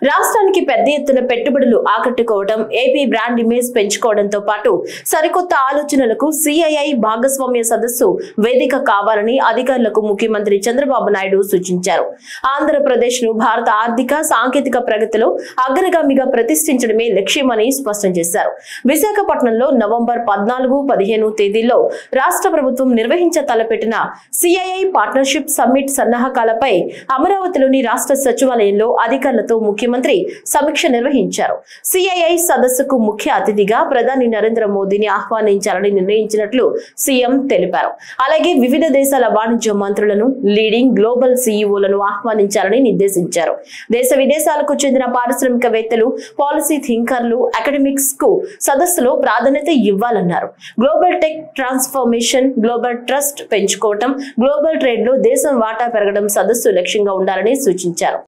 రాష్ట్రానికి పెద్ద ఎత్తున పెట్టుబడులు ఆకట్టుకోవడం, ఏపీ బ్రాండ్ ఇమేజ్ పెంచుకోవడంతో పాటు సరికొత్త ఆలోచనలకు సిఐఐ భాగస్వామ్య సదస్సు వేదిక కావాలని అధికారులకు ముఖ్యమంత్రి చంద్రబాబు నాయుడు సూచించారు. ఆంధ్రప్రదేశ్ ను భారత ఆర్థిక సాంకేతిక ప్రగతిలో అగ్రగామిగా ప్రతిష్ఠించడమే లక్ష్యమని స్పష్టం చేశారు. విశాఖపట్నంలో నవంబర్ 14-15 తేదీల్లో రాష్ట్ర ప్రభుత్వం నిర్వహించ తలపెట్టిన సిఐఐ పార్ట్నర్షిప్ సమ్మిట్ సన్నాహకాలపై అమరావతిలోని రాష్ట్ర సచివాలయంలో అధికారులతో ముఖ్యమంత్రి సమీక్ష నిర్వహించారు. సిఐఐ సదస్సుకు ముఖ్య అతిథిగా ప్రధాని నరేంద్ర మోదీని ఆహ్వానించాలని నిర్ణయించినట్లు సీఎం తెలిపారు. అలాగే వివిధ దేశాల వాణిజ్య మంత్రులను, లీడింగ్ గ్లోబల్ సీఈఓలను ఆహ్వానించాలని నిర్దేశించారు. దేశ విదేశాలకు చెందిన పారిశ్రామికవేత్తలు, పాలసీ థింకర్లు, అకాడమిక్స్ కు సదస్సులో ప్రాధాన్యత ఇవ్వాలన్నారు. Global tech transformation, global trust పెంచుకోవటం, గ్లోబల్ ట్రేడ్ లో దేశం వాటా పెరగడం సదస్సు లక్ష్యంగా ఉండాలని సూచించారు.